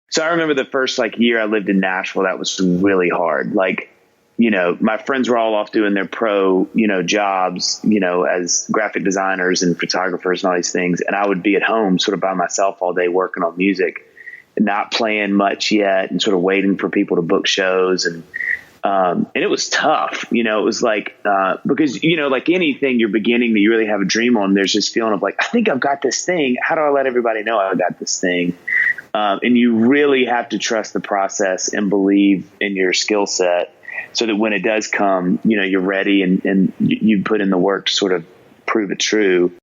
So I remember the first year I lived in Nashville, that was really hard. My friends were all off doing their pro, jobs, as graphic designers and photographers and all these things. And I would be at home sort of by myself all day working on music and not playing much yet and sort of waiting for people to book shows. And it was tough, it was because, like anything you're beginning that you really have a dream on, there's this feeling of I think I've got this thing. How do I let everybody know I got this thing? And you really have to trust the process and believe in your skill set so that when it does come, you're ready and you put in the work to sort of prove it true.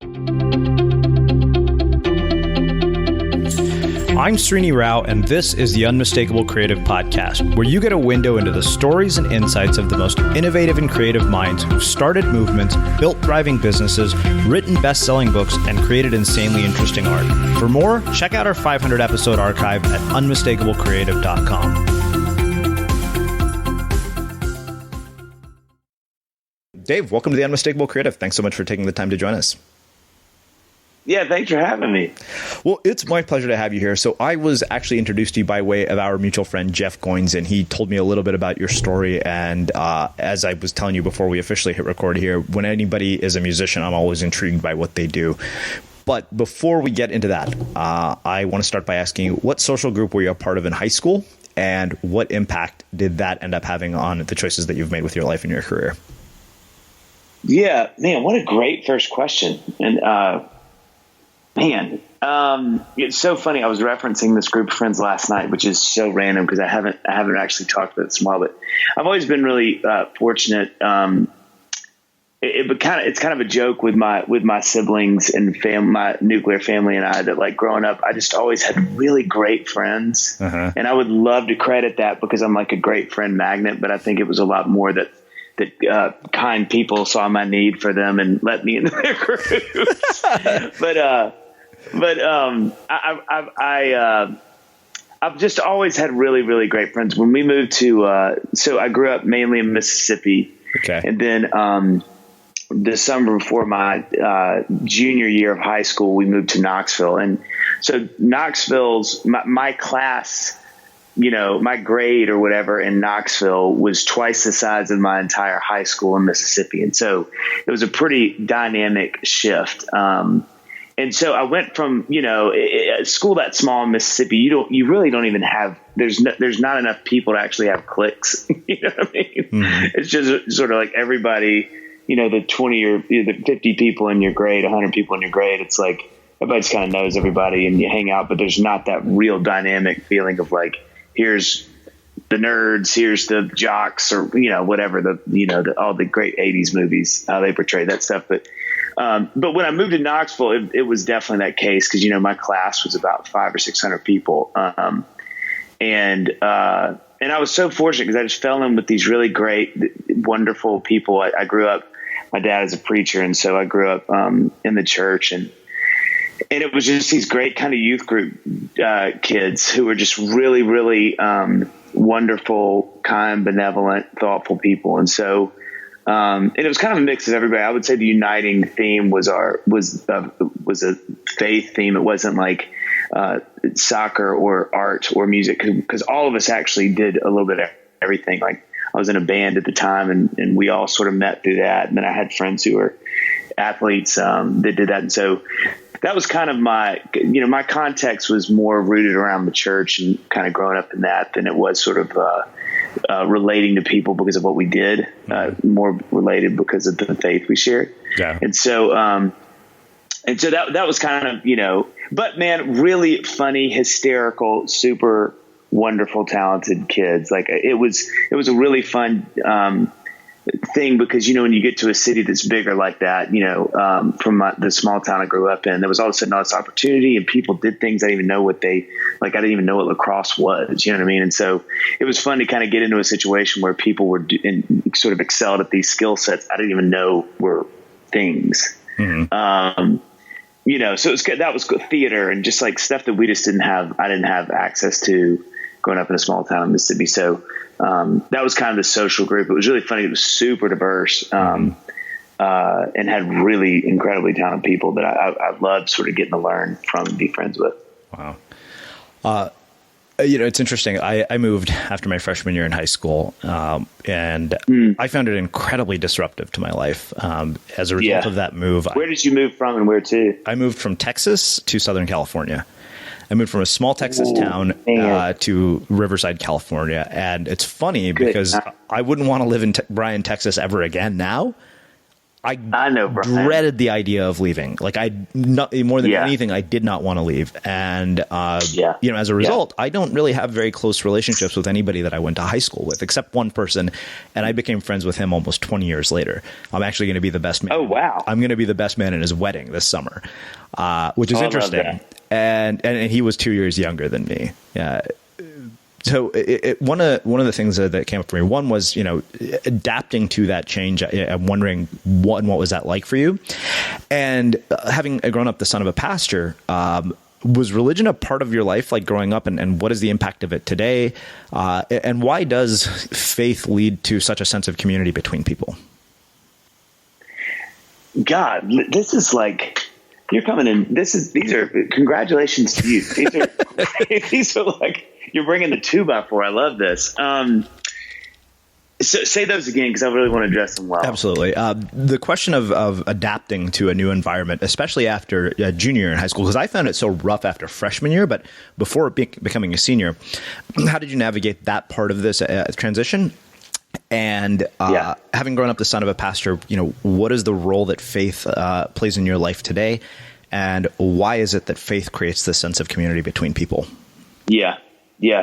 I'm Srini Rao, and this is the Unmistakable Creative Podcast, where you get a window into the stories and insights of the most innovative and creative minds who've started movements, built thriving businesses, written best-selling books, and created insanely interesting art. For more, check out our 500-episode archive at unmistakablecreative.com. Dave, welcome to the Unmistakable Creative. Thanks so much for taking the time to join us. Yeah, thanks for having me. Well, it's my pleasure to have you here. So I was actually introduced to you by way of our mutual friend, Jeff Goins, and he told me a little bit about your story. And as I was telling you before we officially hit record here, when anybody is a musician, I'm always intrigued by what they do. But before we get into that, I want to start by asking you, what social group were you a part of in high school? And what impact did that end up having on the choices that you've made with your life and your career? Yeah, man, what a great first question. And it's so funny. I was referencing this group of friends last night, which is so random because I haven't actually talked about this in a while, but I've always been really fortunate. It's kind of a joke with my siblings and my nuclear family and I that growing up, I just always had really great friends. Uh-huh. And I would love to credit that because I'm a great friend magnet, but I think it was a lot more that kind people saw my need for them and let me into their groups. I've just always had really, really great friends. When we moved to, so I grew up mainly in Mississippi. Okay. And then, the summer before my, junior year of high school, we moved to Knoxville. And so Knoxville's my class, my grade or whatever in Knoxville was twice the size of my entire high school in Mississippi. And so it was a pretty dynamic shift. And so I went from, a school that small in Mississippi, you really don't even have, there's not enough people to actually have cliques. You know what I mean? Mm-hmm. It's just sort of everybody, the 20 or the 50 people in your grade, 100 people in your grade. It's everybody just kind of knows everybody and you hang out, but there's not that real dynamic feeling of here's the nerds, here's the jocks or, whatever all the great 80s movies, how they portray that stuff. But when I moved to Knoxville, it was definitely that case because, my class was about 500 or 600 people. And I was so fortunate because I just fell in with these really great, wonderful people. I grew up, my dad is a preacher. And so I grew up in the church and it was just these great kind of youth group kids who were just really, really wonderful, kind, benevolent, thoughtful people. And so and it was kind of a mix of everybody. I would say the uniting theme was a faith theme. It wasn't soccer or art or music because all of us actually did a little bit of everything. I was in a band at the time and we all sort of met through that. And then I had friends who were athletes that did that. And so that was kind of my context was more rooted around the church and kind of growing up in that than it was sort of relating to people because of what we did, more related because of the faith we shared. Yeah. And so that was kind of, but man, really funny, hysterical, super wonderful, talented kids. It was a really fun, thing because, when you get to a city that's bigger like that, from the small town I grew up in, there was all of a sudden all this opportunity and people did things I didn't even know what I didn't even know what lacrosse was, you know what I mean? And so it was fun to kind of get into a situation where people were and sort of excelled at these skill sets I didn't even know were things. Mm-hmm. So it was good. That was good. Theater and just stuff that we just didn't have. I didn't have access to growing up in a small town in Mississippi. So that was kind of the social group. It was really funny. It was super diverse and had really incredibly talented people that I loved sort of getting to learn from and be friends with. Wow. It's interesting. I moved after my freshman year in high school, and I found it incredibly disruptive to my life. As a result of that move. Where did you move from and where to? I moved from Texas to Southern California. I moved from a small Texas town to Riverside, California. And it's funny because I wouldn't want to live in Bryan, Texas ever again now. I know, Brian. Dreaded the idea of leaving. Like more than anything, I did not want to leave. And, as a result, I don't really have very close relationships with anybody that I went to high school with, except one person. And I became friends with him almost 20 years later. I'm actually going to be the best man. Oh, wow. I'm going to be the best man in his wedding this summer, which is interesting. And he was 2 years younger than me. So one of the things that came up for me, one was, adapting to that change. I'm wondering what was that like for you? And having grown up the son of a pastor, was religion a part of your life, like growing up, and what is the impact of it today? And why does faith lead to such a sense of community between people? God, this is like, you're coming in. These are congratulations to you. These are like, you're bringing the 2x4. I love this. So say those again, because I really want to address them well. Absolutely. The question of adapting to a new environment, especially after junior year in high school, because I found it so rough after freshman year, but before becoming a senior, how did you navigate that part of this transition? And having grown up the son of a pastor, what is the role that faith plays in your life today? And why is it that faith creates this sense of community between people? Yeah,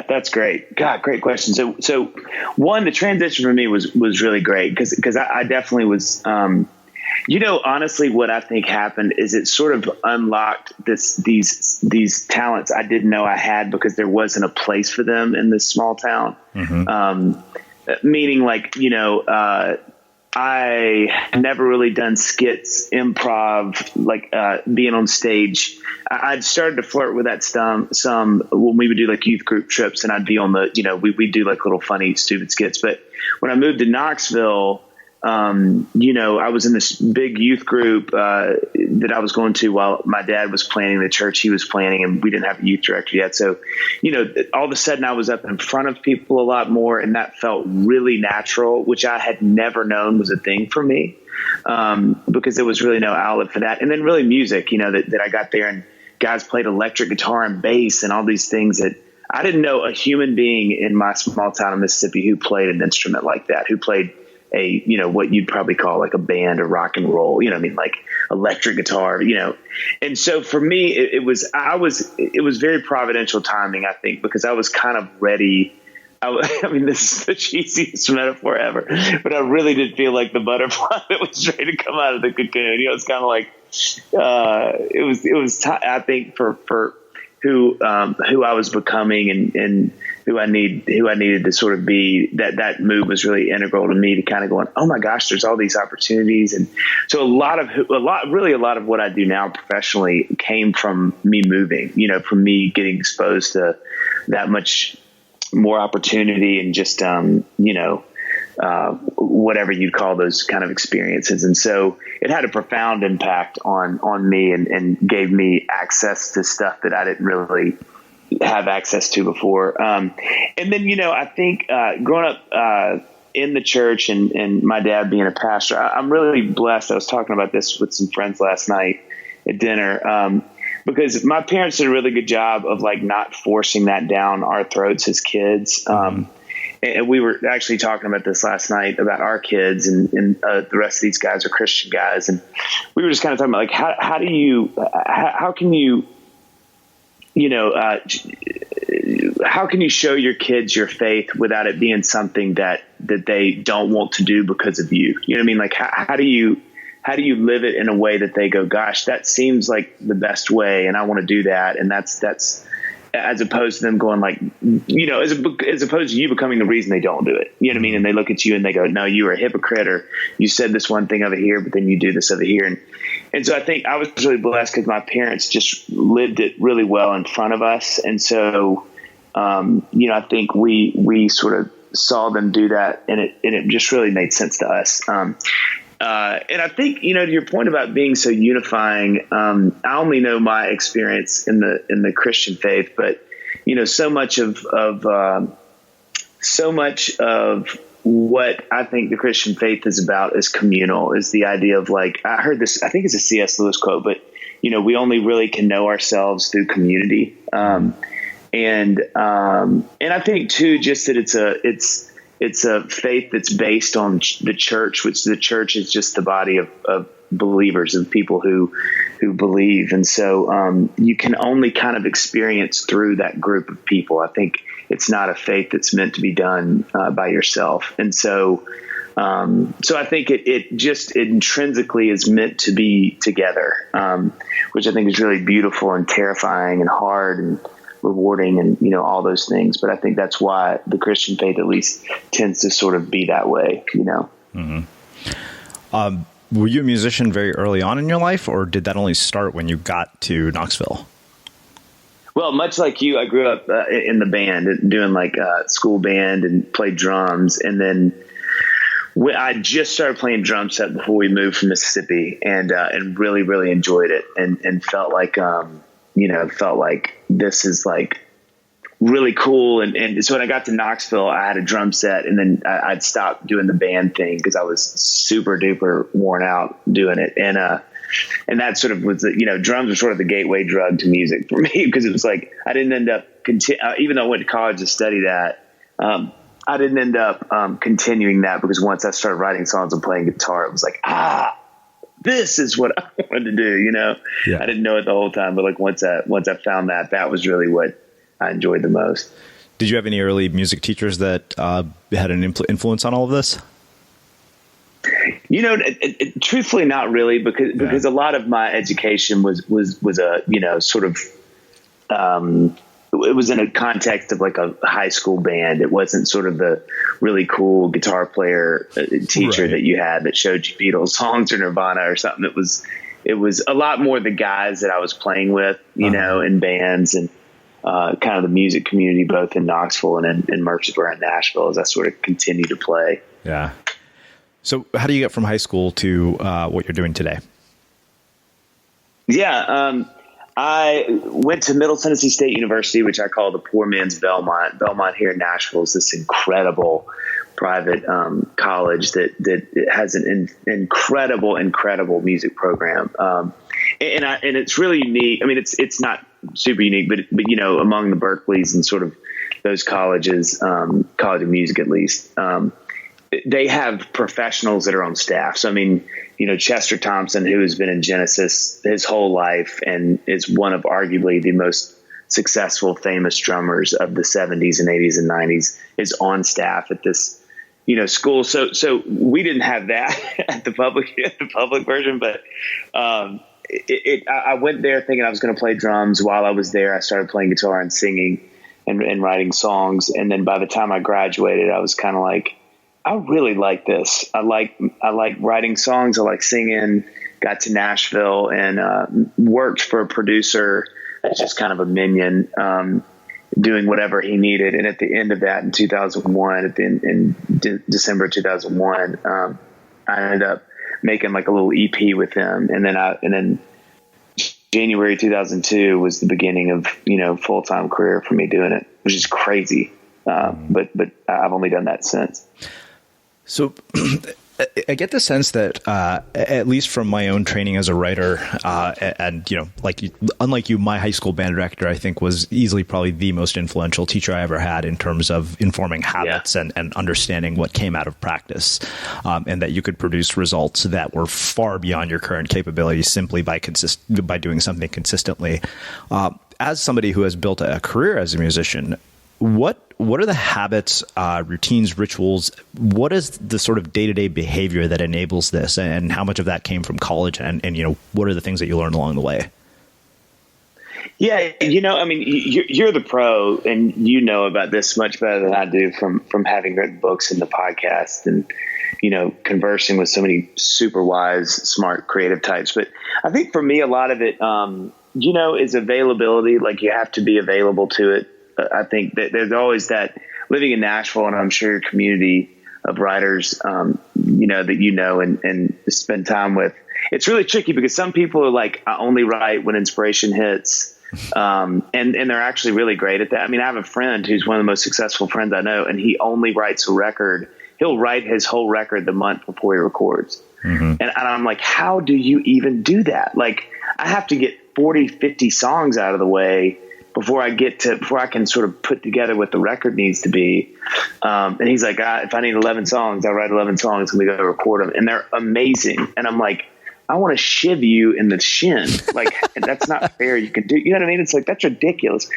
that's great. God, great question. So one, the transition for me was really great because I definitely was, honestly, what I think happened is it sort of unlocked these talents I didn't know I had because there wasn't a place for them in this small town. Mm-hmm. Meaning like, I never really done skits, improv, like being on stage. I'd started to flirt with that some when we would do like youth group trips, and I'd be on the, we'd do like little funny, stupid skits. But when I moved to Knoxville, I was in this big youth group that I was going to while my dad was planning the church he was planning, and we didn't have a youth director yet. So, all of a sudden I was up in front of people a lot more, and that felt really natural, which I had never known was a thing for me, because there was really no outlet for that. And then really music, that I got there, and guys played electric guitar and bass and all these things that I didn't know a human being in my small town of Mississippi who played an instrument like that, who played what you'd probably call like a band or rock and roll, like electric guitar, And so for me, it was very providential timing, I think, because I was kind of ready. I mean, this is the cheesiest metaphor ever, but I really did feel like the butterfly that was ready to come out of the cocoon. It's kind of like, I think for who I was becoming and who I needed to sort of be, that move was really integral to me to kind of going, oh my gosh, there's all these opportunities. And so a lot of what I do now professionally came from me moving, from me getting exposed to that much more opportunity and just, whatever you'd call those kind of experiences. And so it had a profound impact on me and gave me access to stuff that I didn't really have access to before. And then, I think growing up in the church and my dad being a pastor, I'm really blessed. I was talking about this with some friends last night at dinner, because my parents did a really good job of like not forcing that down our throats as kids. And we were actually talking about this last night about our kids and the rest of these guys are Christian guys. And we were just kind of talking about like, how can you show your kids your faith without it being something that they don't want to do because of you? You know what I mean? Like, how do you live it in a way that they go, gosh, that seems like the best way, and I want to do that. And that's as opposed to them going like, as opposed to you becoming the reason they don't do it. You know what I mean? And they look at you and they go, no, you are a hypocrite, or you said this one thing over here, but then you do this over here. And so I think I was really blessed because my parents just lived it really well in front of us. And so, I think we sort of saw them do that, and it just really made sense to us. And I think, to your point about being so unifying, I only know my experience in the Christian faith, but, so much of what I think the Christian faith is about is communal, is the idea of like, I heard this, I think it's a C.S. Lewis quote, but we only really can know ourselves through community. And I think too, just that it's a faith that's based on the church, which the church is just the body of believers, of people who believe. And so you can only kind of experience through that group of people. I think it's not a faith that's meant to be done by yourself. And so I think it just intrinsically is meant to be together, which I think is really beautiful and terrifying and hard and rewarding and, all those things. But I think that's why the Christian faith at least tends to sort of be that way, Mm-hmm. Were you a musician very early on in your life, or did that only start when you got to Knoxville? Well, much like you, I grew up in the band, doing like school band and played drums. And then I just started playing drum set before we moved from Mississippi, and really, really enjoyed it, and felt like this is like really cool. And so when I got to Knoxville, I had a drum set, and then I'd stopped doing the band thing because I was super duper worn out doing it. And that sort of was, drums were sort of the gateway drug to music for me, because it was like, I didn't end up, even though I went to college to study that, I didn't end up continuing that, because once I started writing songs and playing guitar, it was like, this is what I wanted to do, Yeah. I didn't know it the whole time, but like once I found that was really what I enjoyed the most. Did you have any early music teachers that had an influence on all of this? Truthfully, not really, because a lot of my education was a, sort of, it was in a context of like a high school band. It wasn't sort of the really cool guitar player teacher that you had that showed you Beatles songs or Nirvana or something. It was a lot more the guys that I was playing with, in bands, and kind of the music community, both in Knoxville and in Murfreesboro and Nashville, as I sort of continue to play. Yeah. So how do you get from high school to what you're doing today? Yeah. I went to Middle Tennessee State University, which I call the poor man's Belmont. Belmont here in Nashville is this incredible private college that has an incredible music program. And it's really unique. I mean, it's not super unique, but among the Berkeleys and sort of those colleges, College of Music at least, they have professionals that are on staff. So, I mean, Chester Thompson, who has been in Genesis his whole life and is one of arguably the most successful, famous drummers of the 70s and 80s and 90s, is on staff at this, school. So we didn't have that at the public version, but I went there thinking I was going to play drums. While I was there, I started playing guitar and singing and writing songs. And then by the time I graduated, I was kind of like, I really like this. I like writing songs. I like singing. Got to Nashville and worked for a producer that's just kind of a minion, doing whatever he needed. And at the end of that, in 2001, in December 2001, I ended up making like a little EP with him. And then January 2002 was the beginning of full-time career for me doing it, which is crazy. But I've only done that since. So I get the sense that, at least from my own training as a writer, and, unlike you, my high school band director, I think, was easily probably the most influential teacher I ever had in terms of informing habits and understanding what came out of practice, and that you could produce results that were far beyond your current capabilities simply by doing something consistently. As somebody who has built a career as a musician, what are the habits, routines, rituals? What is the sort of day-to-day behavior that enables this, and how much of that came from college? And what are the things that you learned along the way? Yeah, I mean, you're the pro, and about this much better than I do from having written books and the podcast and, conversing with so many super wise, smart, creative types. But I think for me, a lot of it, is availability. Like, you have to be available to it. I think that there's always that living in Nashville, and I'm sure your community of writers, that and spend time with. It's really tricky because some people are like, I only write when inspiration hits. And they're actually really great at that. I mean, I have a friend who's one of the most successful friends I know, and he only writes a record. He'll write his whole record the month before he records. And I'm like, how do you even do that? Like, I have to get 40, 50 songs out of the way before I can sort of put together what the record needs to be. And he's like, if I need 11 songs, I'll write 11 songs and we go record them. And they're amazing. And I'm like, I want to shiv you in the shin. Like, that's not fair. You can do, you know what I mean? It's like, that's ridiculous.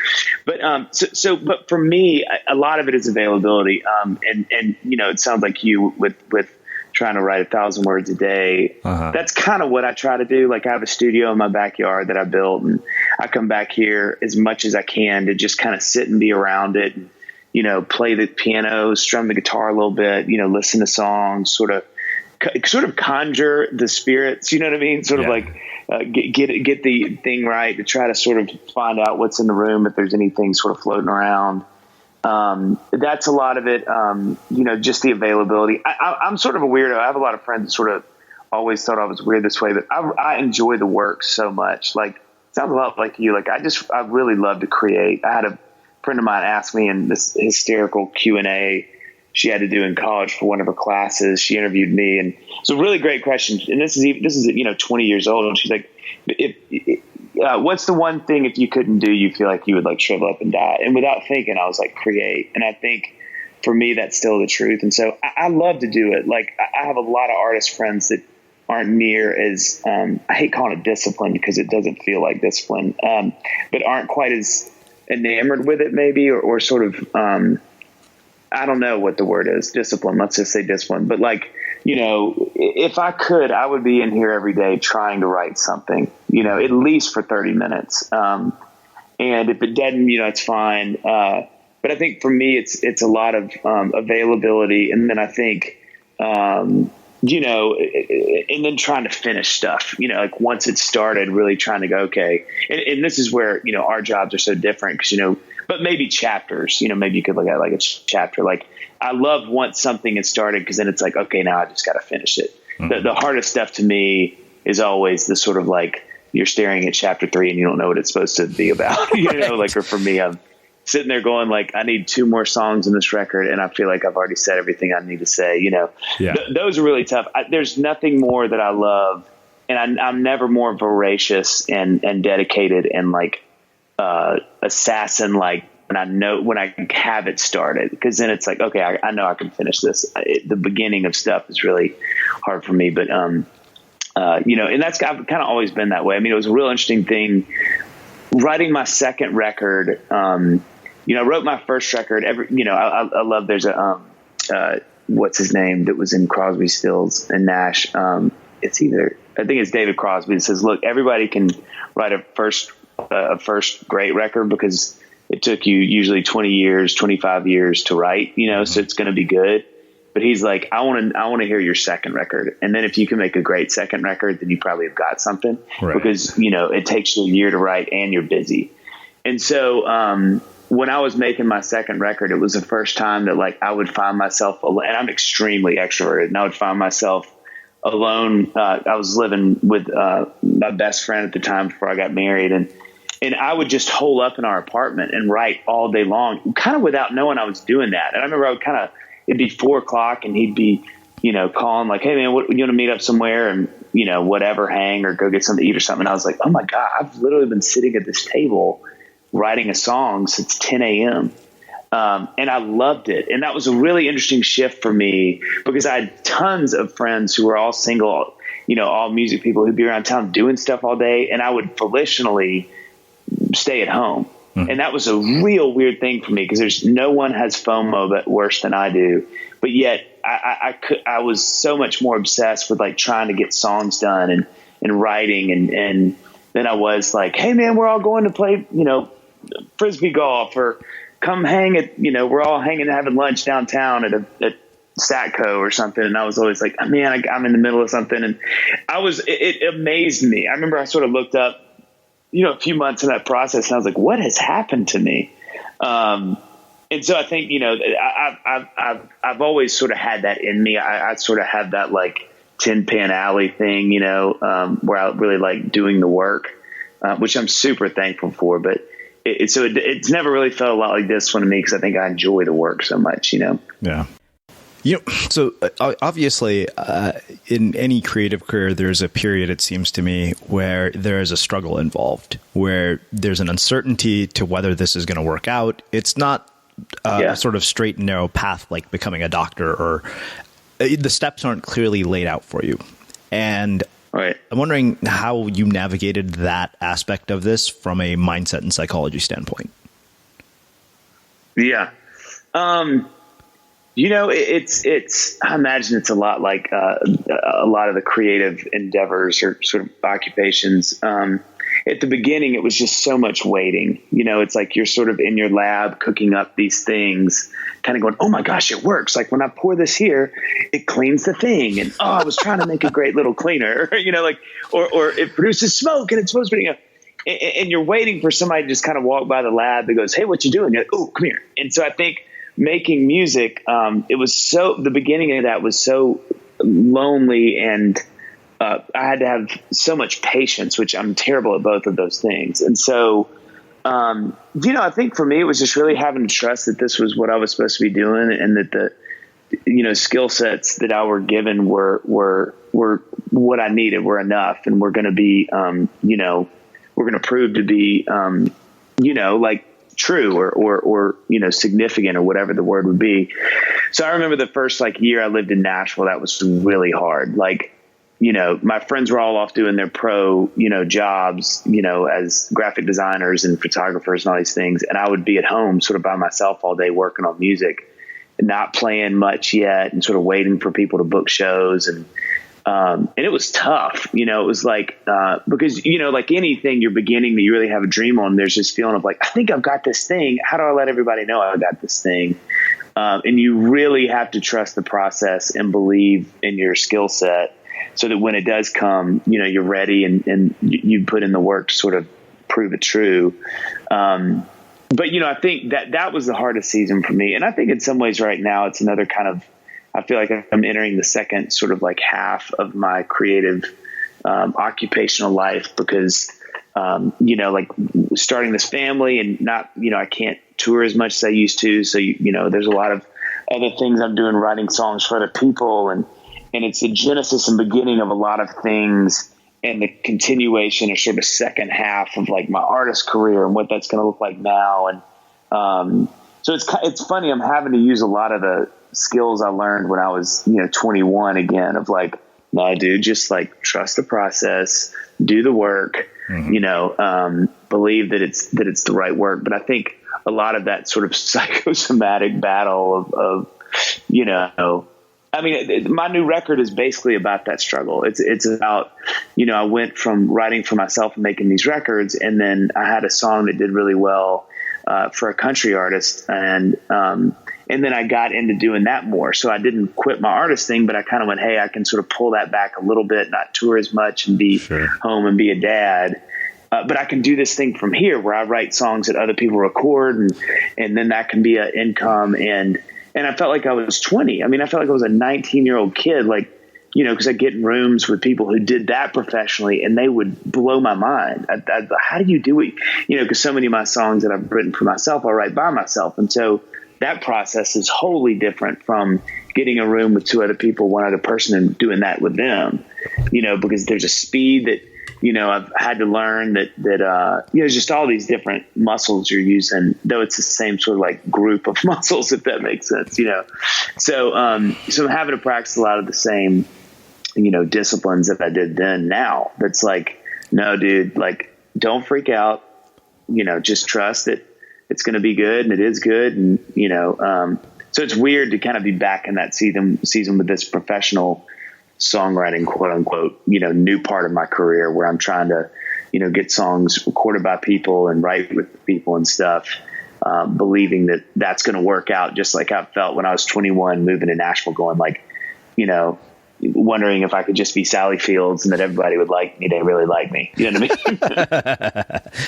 But, but for me, a lot of it is availability. And, you know, it sounds like you with trying to write 1,000 words a day. That's kind of what I try to do. Like, I have a studio in my backyard that I built, and I come back here as much as I can to just kind of sit and be around it and, you know, play the piano, strum the guitar a little bit, you know, listen to songs, sort of conjure the spirits, you know what I mean? Sort of like get the thing right, to try to sort of find out what's in the room, if there's anything sort of floating around. That's a lot of it. You know, just the availability. I'm sort of a weirdo. I have a lot of friends that sort of always thought I was weird this way, but I enjoy the work so much. Like, sounds a lot like you. Like, I really love to create. I had a friend of mine ask me in this hysterical Q&A she had to do in college for one of her classes. She interviewed me, and it's a really great question. And this is, you know, 20 years old. And she's like, what's the one thing, if you couldn't do, you feel like you would like shrivel up and die? And without thinking, I was like, create. And I think for me, that's still the truth. And so I love to do it. Like, I have a lot of artist friends that aren't near as, I hate calling it discipline because it doesn't feel like discipline, but aren't quite as enamored with it maybe, or sort of, I don't know what the word is, discipline. Let's just say discipline. But like, you know, if I could, I would be in here every day trying to write something, you know, at least for 30 minutes. And if it doesn't, you know, it's fine. But I think for me, it's a lot of availability. And then I think, you know, and then trying to finish stuff, you know, like once it started, really trying to go, okay. And this is where, you know, our jobs are so different because, you know, but maybe chapters, you know, maybe you could look at like a chapter. Like, I love once something is started, because then it's like, okay, now I just got to finish it. The hardest stuff to me is always the sort of like, you're staring at chapter 3 and you don't know what it's supposed to be about, you know, like, or for me, I'm sitting there going like, I need 2 more songs in this record, and I feel like I've already said everything I need to say, you know. Those are really tough. There's nothing more that I love, and I'm never more voracious and dedicated and like assassin, like when I have it started, because then it's like, okay, I know I can finish this. The beginning of stuff is really hard for me, but you know, and I've kind of always been that way. I mean, it was a real interesting thing writing my second record. You know, I wrote my first record. I love, there's a what's his name that was in Crosby, Stills and Nash. I think it's David Crosby, that says, look, everybody can write a first great record, because it took you usually 20 years, 25 years to write, you know, so it's going to be good. But he's like, I want to hear your second record. And then if you can make a great second record, then you probably have got something, because, you know, it takes you a year to write and you're busy. And so, when I was making my second record, it was the first time that like I would find myself alone, and I'm extremely extroverted, and I would find myself alone. I was living with my best friend at the time before I got married, and I would just hole up in our apartment and write all day long, kind of without knowing I was doing that. And I remember it'd be 4:00 and he'd be, you know, calling like, hey man, you want to meet up somewhere, and, you know, whatever, hang or go get something to eat or something. And I was like, oh my God, I've literally been sitting at this table writing a song since 10 a.m. And I loved it. And that was a really interesting shift for me, because I had tons of friends who were all single, you know, all music people who'd be around town doing stuff all day. And I would volitionally stay at home. And that was a real weird thing for me, because there's no one has FOMO but worse than I do. But yet I was so much more obsessed with like trying to get songs done and writing. And then I was like, hey man, we're all going to play, you know, Frisbee golf, or come hang at, you know, we're all hanging, having lunch downtown at Statco or something. And I was always like, oh, man, I'm in the middle of something. And it amazed me. I remember I sort of looked up, you know, a few months in that process, and I was like, what has happened to me? And so I think, you know, I've always sort of had that in me. I sort of have that like Tin Pan Alley thing, you know, where I really like doing the work. which I'm super thankful for. But it's never really felt a lot like this one to me because I think I enjoy the work so much, Yeah. So obviously, in any creative career, there's a period, it seems to me, where there is a struggle involved, where there's an uncertainty to whether this is going to work out. It's not a sort of straight and narrow path like becoming a doctor, or the steps aren't clearly laid out for you. And right. I'm wondering how you navigated that aspect of this from a mindset and psychology standpoint. Yeah. It's, I imagine it's a lot like a lot of the creative endeavors or sort of occupations. At the beginning, it was just so much waiting. It's like you're sort of in your lab cooking up these things, kind of going, oh my gosh, it works. Like when I pour this here, it cleans the thing. And I was trying to make a great little cleaner, or it produces smoke and it's supposed to be, and you're waiting for somebody to just kind of walk by the lab that goes, hey, what you doing? Oh, come here. And so I think making music, the beginning of that was so lonely, and I had to have so much patience, which I'm terrible at both of those things. And so, I think for me, it was just really having to trust that this was what I was supposed to be doing, and that the, skill sets that I were given were what I needed, were enough, and were going to be, we're going to prove to be, like true or significant, or whatever the word would be. So I remember the first year I lived in Nashville, that was really hard. My friends were all off doing their pro, jobs, as graphic designers and photographers and all these things. And I would be at home sort of by myself all day working on music, not playing much yet, and sort of waiting for people to book shows. And it was tough, it was because, like anything you're beginning that you really have a dream on, there's this feeling of I think I've got this thing. How do I let everybody know I got this thing? And you really have to trust the process and believe in your skill set, so that when it does come, you're ready and you put in the work to sort of prove it true. But, I think that was the hardest season for me. And I think in some ways right now, it's another kind of, I feel like I'm entering the second sort of half of my creative occupational life, because, starting this family and not, I can't tour as much as I used to. So, there's a lot of other things I'm doing, writing songs for other people, and it's the genesis and beginning of a lot of things, and the continuation or sort of second half of my artist career and what that's going to look like now. And so it's funny. I'm having to use a lot of the skills I learned when I was 21 again, of no, dude, just trust the process, do the work, believe that it's the right work. But I think a lot of that sort of psychosomatic battle of I mean, my new record is basically about that struggle. It's about, I went from writing for myself and making these records, and then I had a song that did really well for a country artist, and then I got into doing that more. So I didn't quit my artist thing, but I kind of went, hey, I can sort of pull that back a little bit, not tour as much, and be home and be a dad. But I can do this thing from here, where I write songs that other people record, and then that can be an income. And I felt like I was 20. I mean, I felt like I was a 19-year-old kid, because I get in rooms with people who did that professionally, and they would blow my mind. How do you do it? Because so many of my songs that I've written for myself, I write by myself. And so that process is wholly different from getting a room with two other people, one other person, and doing that with them, because there's a speed that, I've had to learn that just all these different muscles you're using, though it's the same sort of group of muscles, if that makes sense, So I'm having to practice a lot of the same, disciplines that I did then now. That's no, dude, don't freak out, just trust that it's going to be good, and it is good. And, so it's weird to kind of be back in that season with this professional songwriting, quote unquote, new part of my career, where I'm trying to, get songs recorded by people and write with people and stuff, believing that that's going to work out, just like I felt when I was 21, moving to Nashville, going wondering if I could just be Sally Fields and that everybody would like me. They really like me. You know what I mean?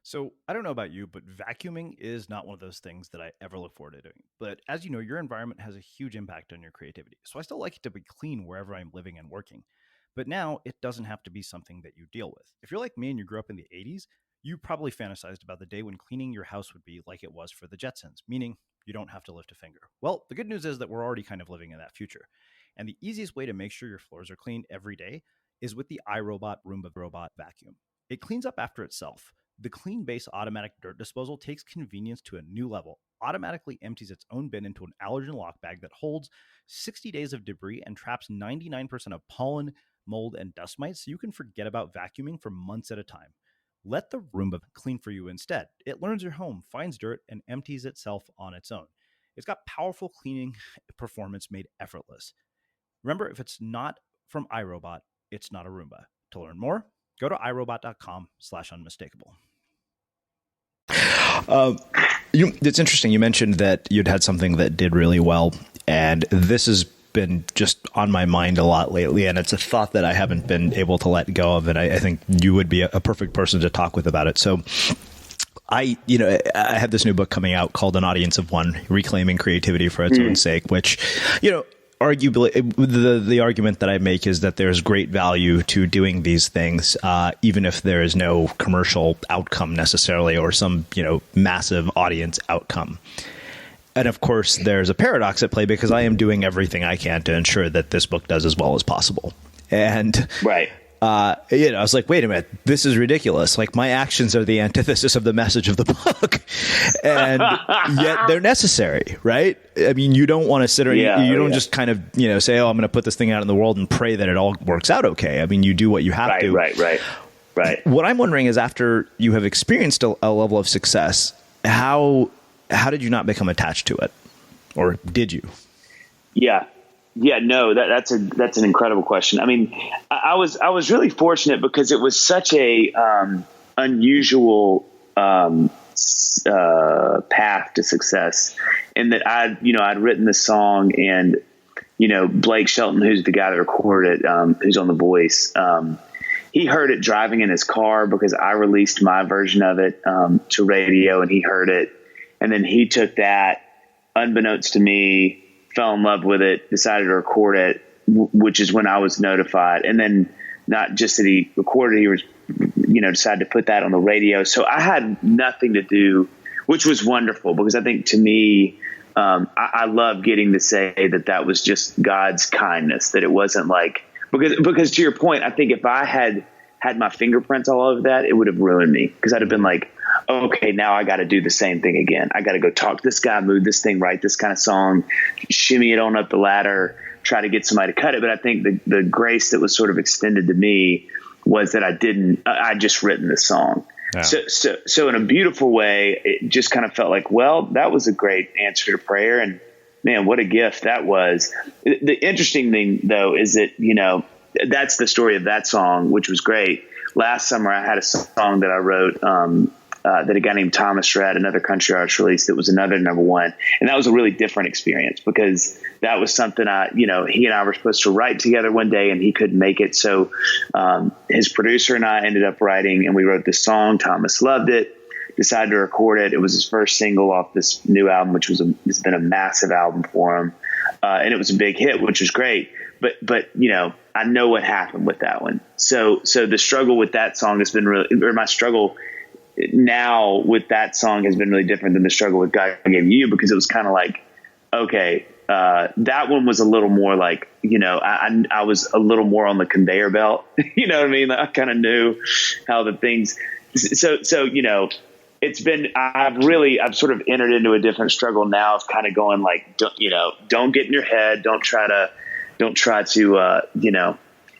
So I don't know about you, but vacuuming is not one of those things that I ever look forward to doing. But as you know, your environment has a huge impact on your creativity. So I still like it to be clean wherever I'm living and working. But now it doesn't have to be something that you deal with. If you're like me and you grew up in the 80s, you probably fantasized about the day when cleaning your house would be like it was for the Jetsons, meaning you don't have to lift a finger. Well, the good news is that we're already kind of living in that future. And the easiest way to make sure your floors are clean every day is with the iRobot Roomba Robot Vacuum. It cleans up after itself. The Clean Base automatic dirt disposal takes convenience to a new level, automatically empties its own bin into an allergen lock bag that holds 60 days of debris and traps 99% of pollen, mold, and dust mites, so you can forget about vacuuming for months at a time. Let the Roomba clean for you instead. It learns your home, finds dirt, and empties itself on its own. It's got powerful cleaning performance made effortless. Remember, if it's not from iRobot, it's not a Roomba. To learn more, go to irobot.com/unmistakable. It's interesting. You mentioned that you'd had something that did really well, and this has been just on my mind a lot lately, and it's a thought that I haven't been able to let go of, and I think you would be a perfect person to talk with about it. So I have this new book coming out called An Audience of One, Reclaiming Creativity for Its Own Sake, which, arguably, the argument that I make is that there's great value to doing these things, even if there is no commercial outcome necessarily, or some, massive audience outcome. And of course, there's a paradox at play, because I am doing everything I can to ensure that this book does as well as possible. And right. I was like, wait a minute, this is ridiculous. Like, my actions are the antithesis of the message of the book, and yet they're necessary, right? I mean, you don't want to sit you don't just kind of, say, oh, I'm going to put this thing out in the world and pray that it all works out okay. I mean, you do what you have to. Right. What I'm wondering is, after you have experienced a level of success, how did you not become attached to it, or did you? Yeah, no, that's an incredible question. I mean, I was really fortunate because it was such a unusual path to success, in that I'd written this song, and Blake Shelton, who's the guy that recorded it, who's on The Voice, he heard it driving in his car because I released my version of it to radio, and he heard it, and then he took that, unbeknownst to me, fell in love with it, decided to record it, which is when I was notified. And then not just that he recorded, he was, decided to put that on the radio. So I had nothing to do, which was wonderful, because I think, to me, I love getting to say that was just God's kindness, that it wasn't like, because to your point, I think if I had my fingerprints all over that, it would have ruined me, because I'd have been like, okay, now I got to do the same thing again. I got to go talk to this guy, move this thing, write this kind of song, shimmy it on up the ladder, try to get somebody to cut it. But I think the grace that was sort of extended to me was that I just written this song. Yeah. So in a beautiful way, it just kind of felt like, well, that was a great answer to prayer, and man, what a gift that was. The interesting thing, though, is that, that's the story of that song, which was great. Last summer, I had a song that I wrote, that a guy named Thomas read, another country artist released, that was another #1. And that was a really different experience, because that was something he and I were supposed to write together one day, and he couldn't make it. So his producer and I ended up writing, and we wrote this song. Thomas loved it, decided to record it. It was his first single off this new album, which it's been a massive album for him. And it was a big hit, which was great. But I know what happened with that one. So the struggle with that song has been my struggle now with that song has been really different than the struggle with God Gave You, because it was kind of like, okay, that one was a little more like, I was a little more on the conveyor belt, you know what I mean? I kind of knew how the things, so, it's been, I've sort of entered into a different struggle now of kind of going like, don't get in your head. Don't try to,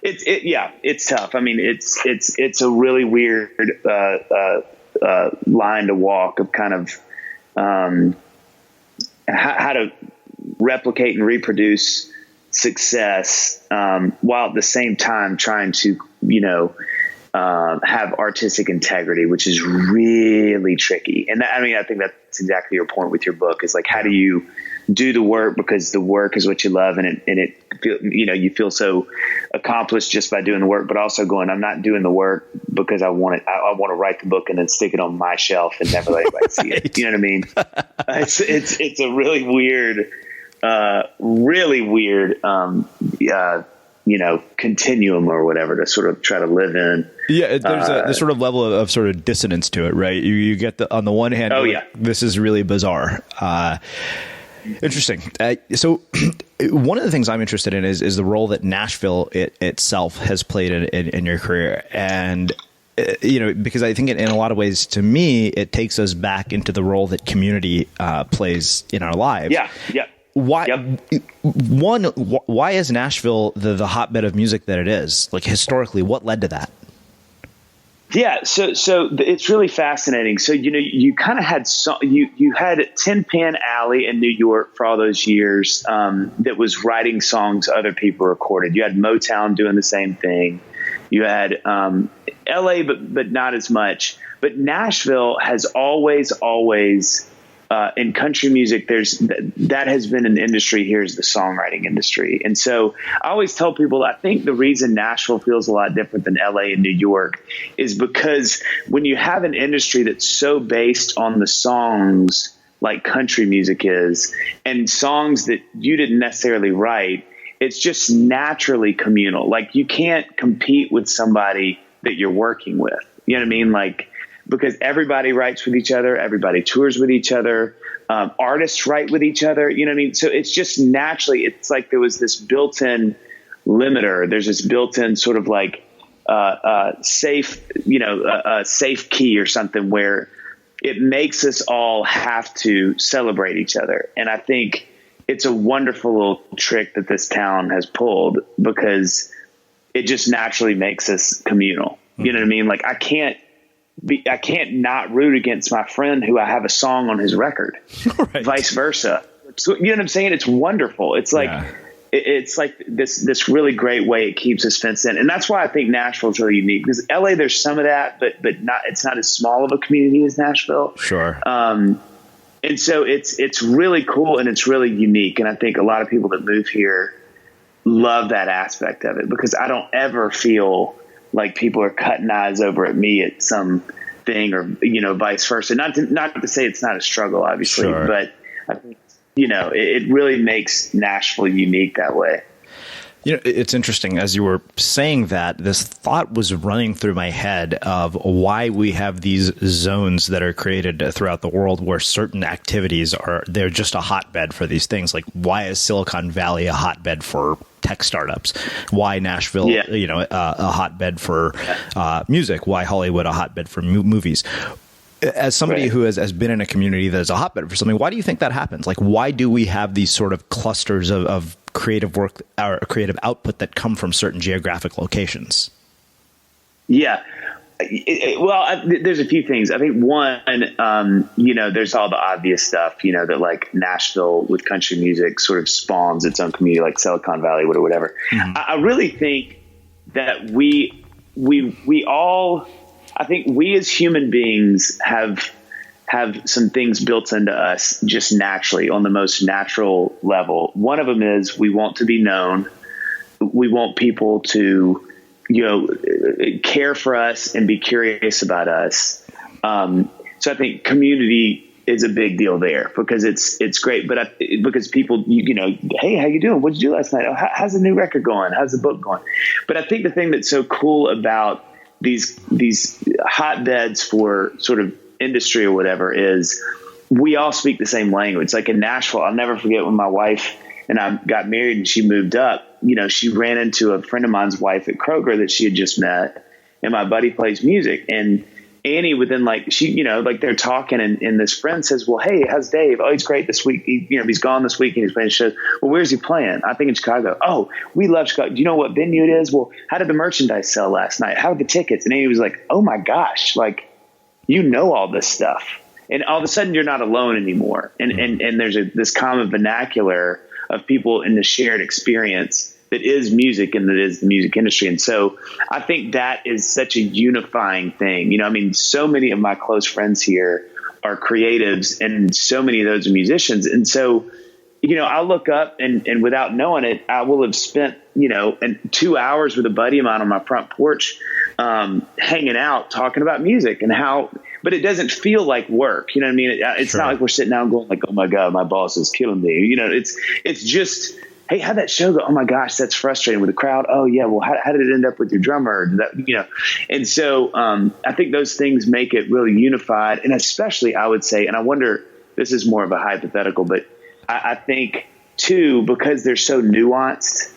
it's tough. I mean, it's a really weird, line to walk of kind of how to replicate and reproduce success while at the same time trying to have artistic integrity, which is really tricky. And I think that's exactly your point with your book, is like, how do you do the work because the work is what you love, and it feel, you feel so accomplished just by doing the work, but also going, I'm not doing the work because I want to write the book and then stick it on my shelf and never let anybody see it. You know what I mean? It's a really weird continuum or whatever to sort of try to live in. Yeah, there's a sort of level of sort of dissonance to it, right? You get on the one hand, this is really bizarre. Interesting. So one of the things I'm interested in is the role that Nashville itself has played in your career. And, because I think in a lot of ways, to me, it takes us back into the role that community plays in our lives. Yeah. Yeah. Why is Nashville the hotbed of music that it is? Like historically, what led to that? Yeah, so it's really fascinating. So you kind of had you had Tin Pan Alley in New York for all those years that was writing songs other people recorded. You had Motown doing the same thing. You had L.A., but not as much. But Nashville has always in country music, that has been an industry here is the songwriting industry. And so I always tell people, I think the reason Nashville feels a lot different than LA and New York is because when you have an industry that's so based on the songs like country music is, and songs that you didn't necessarily write, it's just naturally communal. Like you can't compete with somebody that you're working with. You know what I mean? Like, because everybody writes with each other, everybody tours with each other, artists write with each other, you know what I mean? So it's just naturally, it's like there was this built-in limiter. There's this built-in sort of like safe key or something where it makes us all have to celebrate each other. And I think it's a wonderful little trick that this town has pulled because it just naturally makes us communal. You know what I mean? Like I can't not root against my friend who I have a song on his record, right. Vice versa. So, you know what I'm saying? It's wonderful. It's like, it's like this really great way it keeps us fenced in. And that's why I think Nashville is really unique because LA, there's some of that, but not, it's not as small of a community as Nashville. Sure. And so it's really cool and it's really unique. And I think a lot of people that move here love that aspect of it because I don't ever feel like people are cutting eyes over at me at some thing or, vice versa. Not to say it's not a struggle, obviously, sure. But I think, it really makes Nashville unique that way. It's interesting. As you were saying that, this thought was running through my head of why we have these zones that are created throughout the world where certain activities they're just a hotbed for these things. Like, why is Silicon Valley a hotbed for tech startups? Why Nashville, a hotbed for music? Why Hollywood a hotbed for movies? As somebody who has been in a community that is a hotbed for something, why do you think that happens? Like, why do we have these sort of clusters of creative work or creative output that come from certain geographic locations? Yeah. There's a few things. I think one, there's all the obvious stuff, that like Nashville with country music sort of spawns its own community, like Silicon Valley or whatever. Mm-hmm. I really think that we as human beings have some things built into us just naturally on the most natural level. One of them is we want to be known. We want people to, care for us and be curious about us. So I think community is a big deal there because it's great, but because people, hey, how you doing? What'd you do last night? Oh, how's the new record going? How's the book going? But I think the thing that's so cool about these hotbeds for sort of industry or whatever is we all speak the same language. Like in Nashville, I'll never forget when my wife and I got married and she moved up, she ran into a friend of mine's wife at Kroger that she had just met, and my buddy plays music, and Annie within they're talking and this friend says, well, hey, how's Dave? Oh, he's great this week. He's gone this week and he's playing shows. Well, where's he playing? I think in Chicago. Oh, we love Chicago. Do you know what venue it is? Well, how did the merchandise sell last night? How are the tickets? And Annie was like, oh my gosh, like, all this stuff. And all of a sudden you're not alone anymore. And there's this common vernacular of people in the shared experience that is music and that is the music industry. And so I think that is such a unifying thing. So many of my close friends here are creatives and so many of those are musicians. And so, I look up and without knowing it, I will have spent, 2 hours with a buddy of mine on my front porch, hanging out, talking about music and but it doesn't feel like work. It's sure. Not like we're sitting down going like, oh my God, my boss is killing me. It's just hey, how'd that show go? Oh my gosh, that's frustrating with the crowd. Oh yeah. Well, how did it end up with your drummer? And so, I think those things make it really unified. And especially I would say, and I wonder, this is more of a hypothetical, but I think too, because they're so nuanced,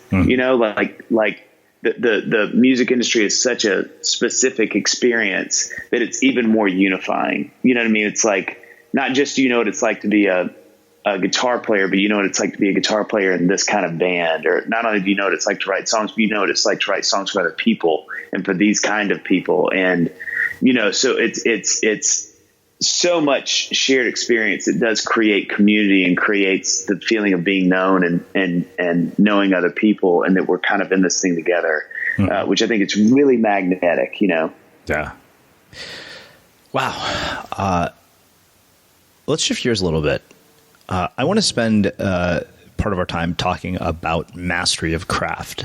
like the music industry is such a specific experience that it's even more unifying. You know what I mean? It's like, not just, what it's like to be a guitar player, but what it's like to be a guitar player in this kind of band, or not only do you know what it's like to write songs, but what it's like to write songs for other people and for these kind of people. And, so it's so much shared experience. It does create community and creates the feeling of being known and knowing other people, and that we're kind of in this thing together, which I think it's really magnetic, Yeah. Wow. Let's shift gears a little bit. I want to spend part of our time talking about mastery of craft.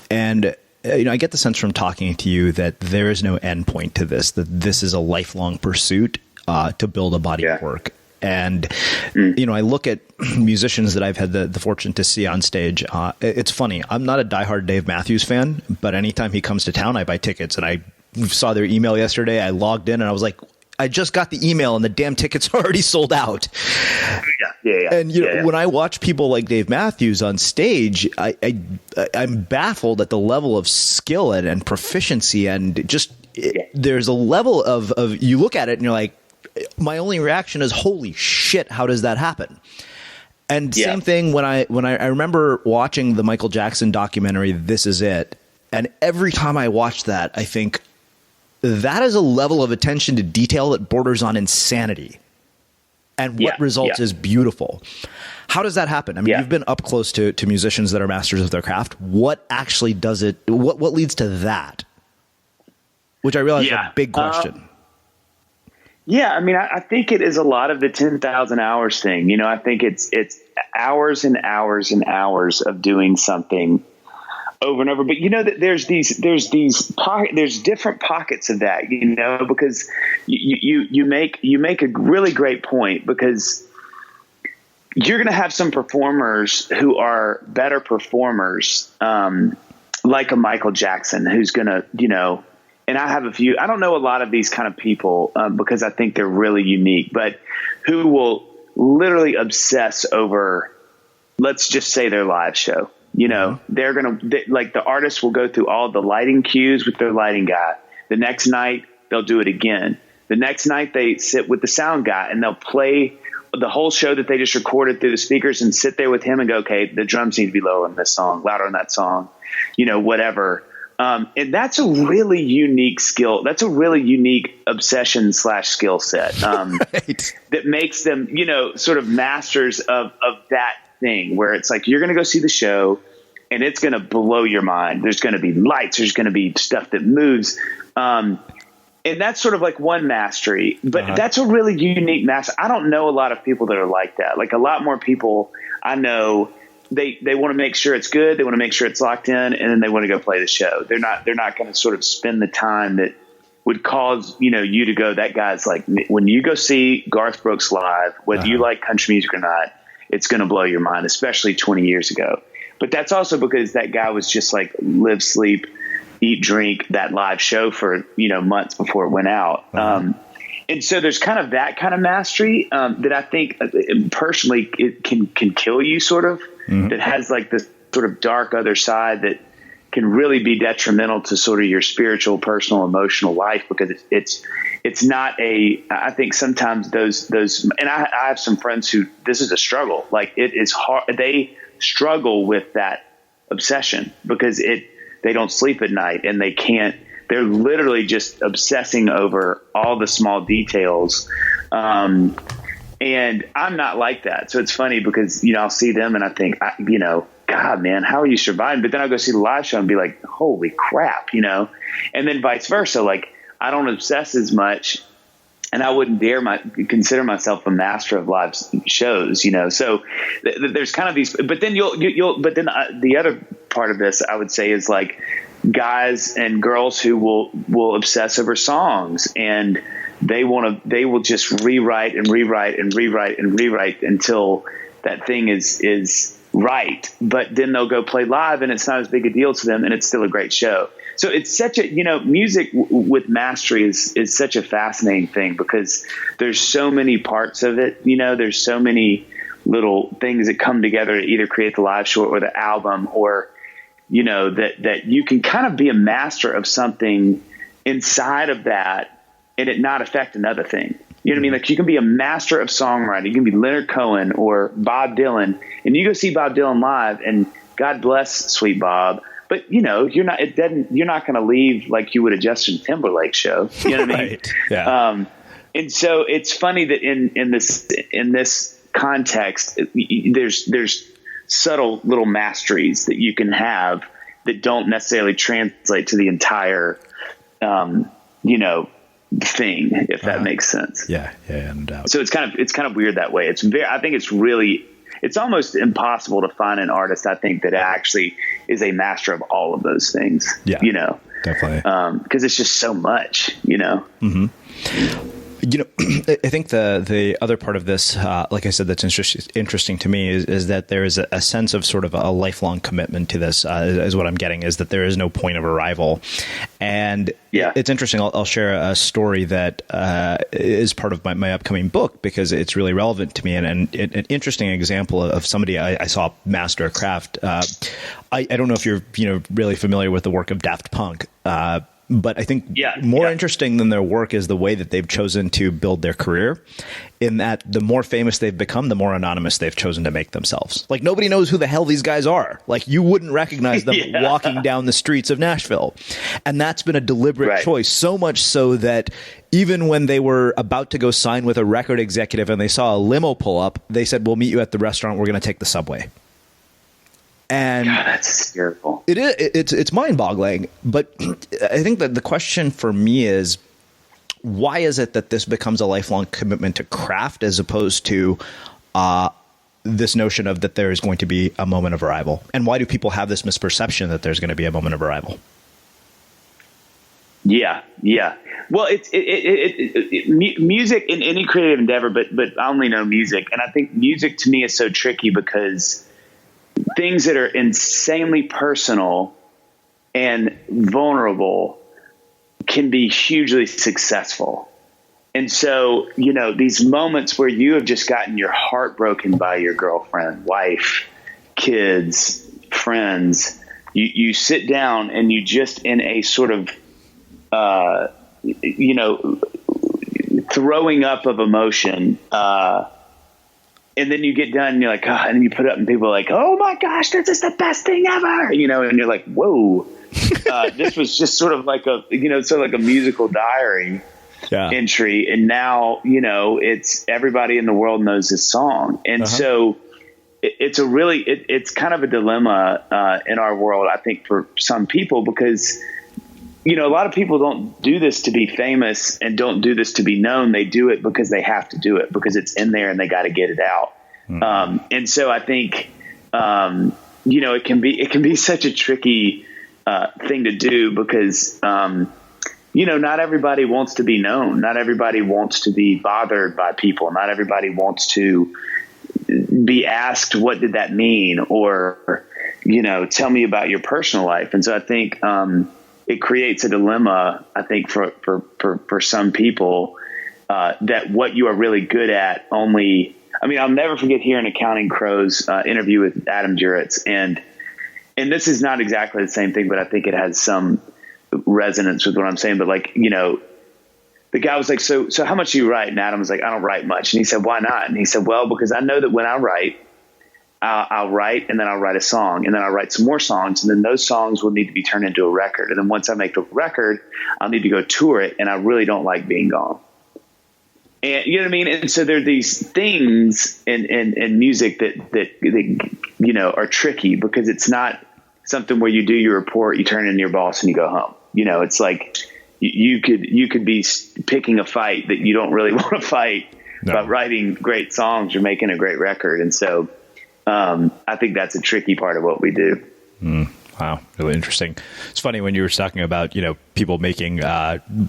And I get the sense from talking to you that there is no end point to this, that this is a lifelong pursuit to build a body of work. And, I look at musicians that I've had the fortune to see on stage. It's funny. I'm not a diehard Dave Matthews fan, but anytime he comes to town, I buy tickets. And I saw their email yesterday. I logged in and I was like, I just got the email and the damn tickets are already sold out. Yeah. And when I watch people like Dave Matthews on stage, I'm baffled at the level of skill and proficiency, and just there's a level of you look at it and you're like, my only reaction is, holy shit, how does that happen? And same thing when I remember watching the Michael Jackson documentary, This Is It, and every time I watch that, I think, that is a level of attention to detail that borders on insanity. And what results is beautiful. How does that happen? I mean, you've been up close to musicians that are masters of their craft. What actually does it? What leads to that? Which I realize is a big question. I mean, I think it is a lot of the 10,000 hours thing. I think it's hours and hours and hours of doing something over and over. But that there's different pockets of that, because you make a really great point, because you're going to have some performers who are better performers, like a Michael Jackson, who's going to, and I have a few, I don't know a lot of these kind of people, because I think they're really unique, but who will literally obsess over, let's just say, their live show. They're going to, like, the artist will go through all the lighting cues with their lighting guy. The next night they'll do it again. The next night they sit with the sound guy and they'll play the whole show that they just recorded through the speakers and sit there with him and go, okay, the drums need to be lower on this song, louder on that song, whatever. And that's a really unique skill. That's a really unique obsession / skill set, that makes them, sort of masters of that thing, where it's like, you're going to go see the show and it's going to blow your mind. There's going to be lights. There's going to be stuff that moves. And that's sort of like one mastery, but that's a really unique mastery. I don't know a lot of people that are like that. Like, a lot more people I know, they want to make sure it's good. They want to make sure it's locked in, and then they want to go play the show. They're not going to sort of spend the time that would cause, you to go, that guy's like, when you go see Garth Brooks live, whether you like country music or not, it's going to blow your mind, especially 20 years ago. But that's also because that guy was just like live, sleep, eat, drink that live show for, months before it went out. And so there's kind of that kind of mastery that I think personally it can kill you, sort of, that has like this sort of dark other side that can really be detrimental to sort of your spiritual, personal, emotional life, because it's not I think sometimes those, and I have some friends who, this is a struggle. Like, it is hard. They struggle with that obsession because they don't sleep at night, and they're literally just obsessing over all the small details. And I'm not like that. So it's funny because, I'll see them and I think, God, man, how are you surviving? But then I'll go see the live show and be like, holy crap, and then vice versa. Like, I don't obsess as much, and I wouldn't dare consider myself a master of live shows, So there's kind of these, but then the other part of this, I would say, is like guys and girls who will obsess over songs, and they will just rewrite and rewrite and rewrite and rewrite until that thing is Right. But then they'll go play live and it's not as big a deal to them and it's still a great show. So it's such a, music with mastery is such a fascinating thing because there's so many parts of it. There's so many little things that come together to either create the live show or the album, or, that you can kind of be a master of something inside of that and it not affect another thing. You know what I mean? Like you can be a master of songwriting. You can be Leonard Cohen or Bob Dylan, and you go see Bob Dylan live, and God bless sweet Bob. But you're not going to leave like you would a Justin Timberlake show. You know what I mean? Right. Yeah. And so it's funny that in this context, there's subtle little masteries that you can have that don't necessarily translate to the entire, thing, if that makes sense. Yeah, no doubt. So it's kind of weird that way. I think it's almost impossible to find an artist, I think, that actually is a master of all of those things. Yeah, definitely. Because it's just so much, Mm-hmm. I think the other part of this, like I said, that's interesting to me is that there is a sense of sort of a lifelong commitment to this, is what I'm getting, is that there is no point of arrival. And it's interesting. I'll share a story that is part of my upcoming book because it's really relevant to me and an interesting example of somebody I saw master a craft. I don't know if you're really familiar with the work of Daft Punk. But I think more interesting than their work is the way that they've chosen to build their career, in that the more famous they've become, the more anonymous they've chosen to make themselves. Like nobody knows who the hell these guys are. Like you wouldn't recognize them walking down the streets of Nashville. And that's been a deliberate choice, so much so that even when they were about to go sign with a record executive and they saw a limo pull up, they said, "We'll meet you at the restaurant. We're going to take the subway." And God, that's hysterical. It is. It's mind-boggling. But I think that the question for me is, why is it that this becomes a lifelong commitment to craft as opposed to this notion of that there is going to be a moment of arrival? And why do people have this misperception that there's going to be a moment of arrival? Yeah. Well, it's music in any creative endeavor, but I only know music, and I think music to me is so tricky because things that are insanely personal and vulnerable can be hugely successful. And so, these moments where you have just gotten your heart broken by your girlfriend, wife, kids, friends, you sit down and you just in a sort of, throwing up of emotion, and then you get done and you're like, and then you put it up and people are like, "Oh my gosh, this is the best thing ever." And you're like, whoa, this was just sort of like a musical diary entry. And now, it's everybody in the world knows this song. And so it's kind of a dilemma in our world, I think, for some people, because a lot of people don't do this to be famous and don't do this to be known. They do it because they have to do it because it's in there and they got to get it out. And so I think, it can be such a tricky thing to do because, not everybody wants to be known. Not everybody wants to be bothered by people. Not everybody wants to be asked, what did that mean? Or, tell me about your personal life. And so I think, it creates a dilemma, I think, for some people, that what you are really good at I'll never forget hearing a Counting Crows interview with Adam Duritz. And this is not exactly the same thing, but I think it has some resonance with what I'm saying. But the guy was like, so how much do you write? And Adam was like, "I don't write much." And he said, "Why not?" And he said, "Well, because I know that when I write, I'll write, and then I'll write a song, and then I'll write some more songs, and then those songs will need to be turned into a record. And then once I make the record, I'll need to go tour it, and I really don't like being gone." And you know what I mean? And so there are these things in music that are tricky because it's not something where you do your report, you turn it into your boss, and you go home. It's like you could be picking a fight that you don't really want to fight by writing great songs or making a great record. And so I think that's a tricky part of what we do. Wow, really interesting. It's funny when you were talking about, people making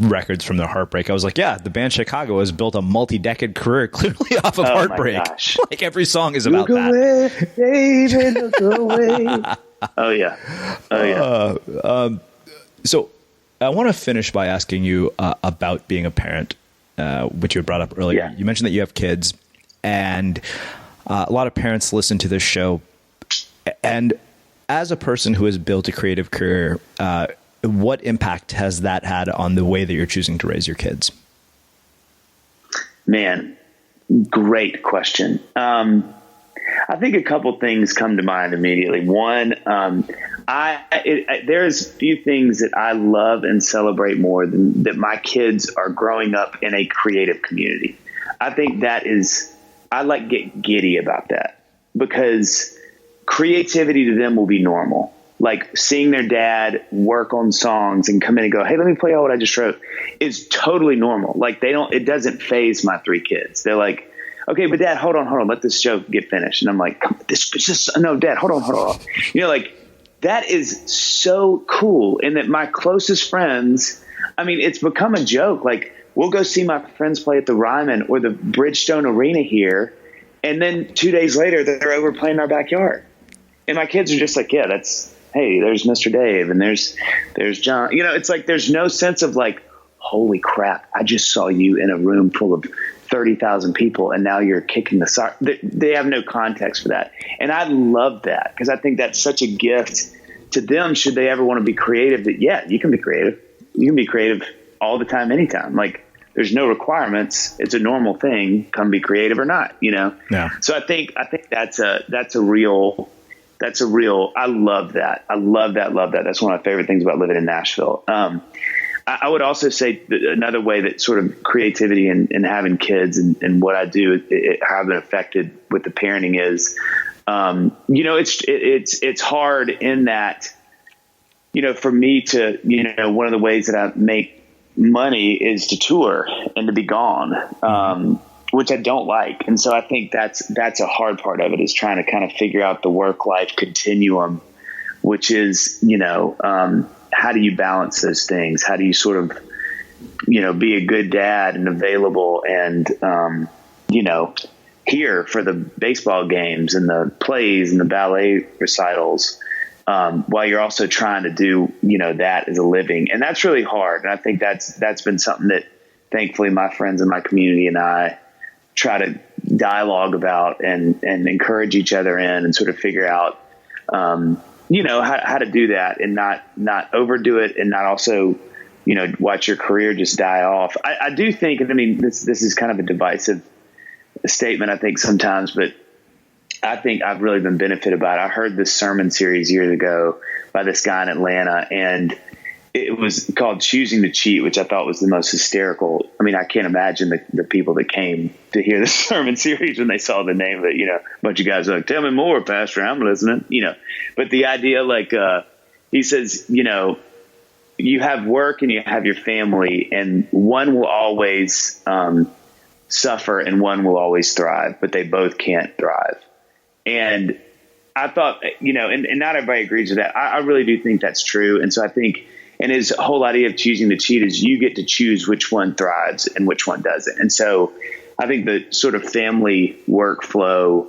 records from their heartbreak. I was like, yeah, the band Chicago has built a multi-decade career clearly off of heartbreak. My gosh. Like every song is about that. Away, David, look away. Oh yeah. So I want to finish by asking you about being a parent, which you had brought up earlier. Yeah. You mentioned that you have kids, and a lot of parents listen to this show. And as a person who has built a creative career, what impact has that had on the way that you're choosing to raise your kids? Man, great question. I think a couple things come to mind immediately. One, there's few things that I love and celebrate more than that my kids are growing up in a creative community. I think I like get giddy about that, because creativity to them will be normal. Like seeing their dad work on songs and come in and go, hey, let me play out what I just wrote, is totally normal. Like it doesn't faze my 3 kids. They're like, okay, but Dad, hold on. Let this joke get finished. And I'm like, no, Dad, hold on. Like that is so cool. And that my closest friends, it's become a joke. Like we'll go see my friends play at the Ryman or the Bridgestone Arena here. And then 2 days later, they're over playing in our backyard. And my kids are just like, yeah, hey, there's Mr. Dave and there's John. It's like there's no sense of like, holy crap, I just saw you in a room full of 30,000 people and now you're kicking the soccer. They have no context for that. And I love that, because I think that's such a gift to them should they ever want to be creative, that, yeah, you can be creative. You can be creative all the time, anytime. Like there's no requirements. It's a normal thing. Come be creative or not, Yeah. So I think that's a real, I love that. Love that. That's one of my favorite things about living in Nashville. I would also say that another way that sort of creativity and having kids and what I do, how I've been affected with the parenting is, it's hard in that, for me to, one of the ways that I make money is to tour and to be gone, which I don't like. And so I think that's a hard part of it, is trying to kind of figure out the work-life continuum, which is, how do you balance those things? How do you sort of, be a good dad and available and, here for the baseball games and the plays and the ballet recitals, while you're also trying to do, that as a living. And that's really hard. And I think that's been something that thankfully my friends in my community and I try to dialogue about and encourage each other in, and sort of figure out, how to do that and not overdo it, and not also, watch your career just die off. I do think, this is kind of a divisive statement, I think sometimes, but I think I've really been benefited by it. I heard this sermon series years ago by this guy in Atlanta, and it was called Choosing to Cheat, which I thought was the most hysterical. I can't imagine the people that came to hear the sermon series when they saw the name of it, a bunch of guys like, tell me more, Pastor, I'm listening, but the idea, like, he says, you have work and you have your family, and one will always, suffer and one will always thrive, but they both can't thrive. And I thought, and not everybody agrees with that. I really do think that's true. And so I think, and his whole idea of choosing to cheat is you get to choose which one thrives and which one doesn't. And so I think the sort of family workflow,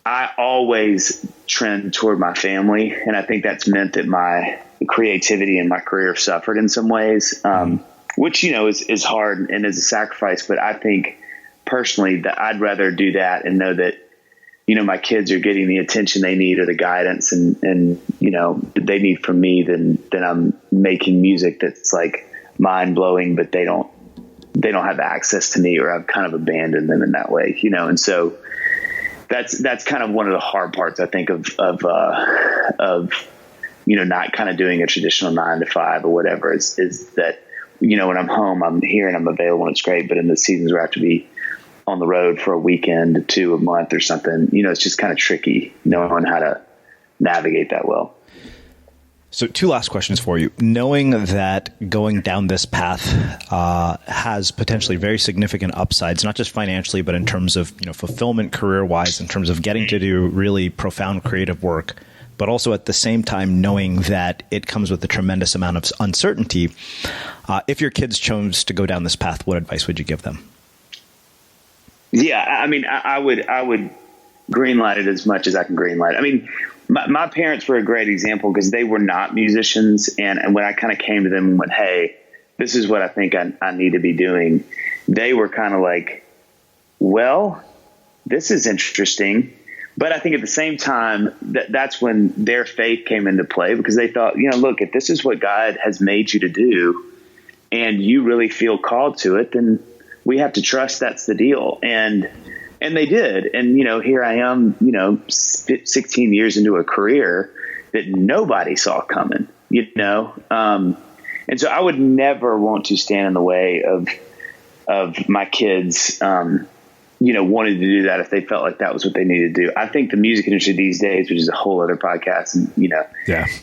I always trend toward my family. And I think that's meant that my creativity and my career suffered in some ways, which, is hard and is a sacrifice. But I think personally that I'd rather do that and know that, my kids are getting the attention they need or the guidance and they need from me than I'm making music that's like mind blowing, but they don't have access to me, or I've kind of abandoned them in that way, And so that's kind of one of the hard parts, I think, of not kind of doing a traditional 9 to 5 or whatever is that, when I'm home, I'm here and I'm available and it's great. But in the seasons where I have to be on the road for a weekend to a month or something, it's just kind of tricky knowing how to navigate that well. So 2 last questions for you. Knowing that going down this path has potentially very significant upsides, not just financially, but in terms of fulfillment career-wise, in terms of getting to do really profound creative work, but also at the same time knowing that it comes with a tremendous amount of uncertainty. If your kids chose to go down this path, what advice would you give them? Yeah, I mean, I would greenlight it as much as I can greenlight. I mean, my parents were a great example because they were not musicians. And when I kind of came to them and went, hey, this is what I think I need to be doing, they were kind of like, well, this is interesting. But I think at the same time, that's when their faith came into play, because they thought, look, if this is what God has made you to do and you really feel called to it, then we have to trust that's the deal. And they did. And, here I am, 16 years into a career that nobody saw coming, and so I would never want to stand in the way of my kids, wanting to do that if they felt like that was what they needed to do. I think the music industry these days, which is a whole other podcast, and,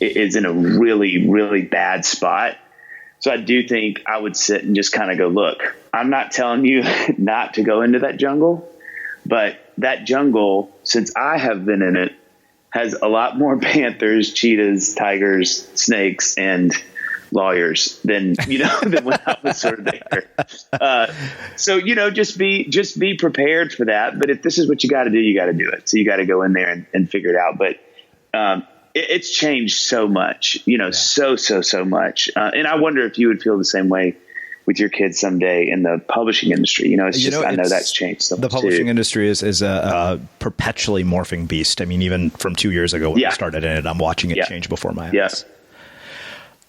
is in a really, really bad spot. So I do think I would sit and just kind of go, look, I'm not telling you not to go into that jungle, but that jungle, since I have been in it, has a lot more panthers, cheetahs, tigers, snakes, and lawyers than when I was sort of there. So, just be prepared for that. But if this is what you got to do, you got to do it. So you got to go in there and figure it out. But it's changed so much, so much. And I wonder if you would feel the same way with your kids someday in the publishing industry. I know that's changed so much. The publishing industry is a perpetually morphing beast. I mean, even from 2 years ago when I started in it, I'm watching it change before my eyes. Yes.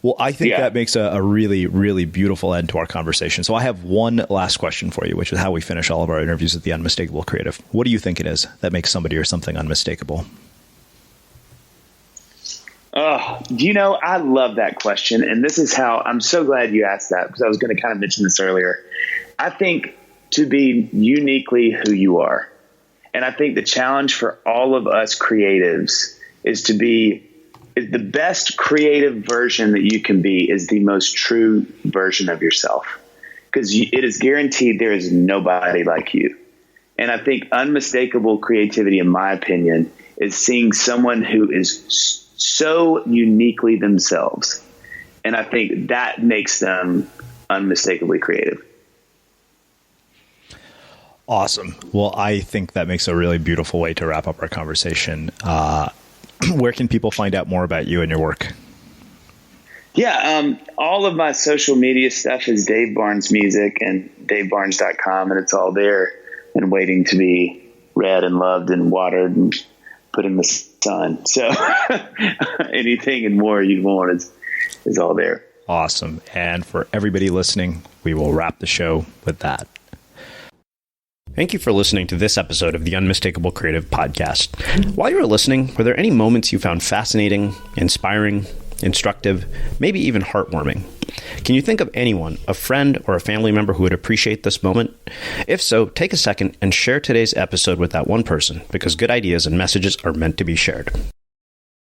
Well, I think that makes a really, really beautiful end to our conversation. So I have one last question for you, which is how we finish all of our interviews at the Unmistakable Creative. What do you think it is that makes somebody or something unmistakable? Oh, I love that question. And this is how I'm so glad you asked that, because I was going to kind of mention this earlier. I think to be uniquely who you are. And I think the challenge for all of us creatives is to be the best creative version that you can be is the most true version of yourself, because it is guaranteed there is nobody like you. And I think unmistakable creativity, in my opinion, is seeing someone who is so uniquely themselves. And I think that makes them unmistakably creative. Awesome. Well, I think that makes a really beautiful way to wrap up our conversation. Where can people find out more about you and your work? Yeah, all of my social media stuff is Dave Barnes Music and davebarnes.com, and it's all there and waiting to be read and loved and watered and put in the sun. So anything and more you want is all there. Awesome. And for everybody listening, we will wrap the show with that. Thank you for listening to this episode of the Unmistakable Creative Podcast. While you were listening, were there any moments you found fascinating, inspiring, instructive, maybe even heartwarming? Can you think of anyone, a friend or a family member who would appreciate this moment? If so, take a second and share today's episode with that one person, because good ideas and messages are meant to be shared.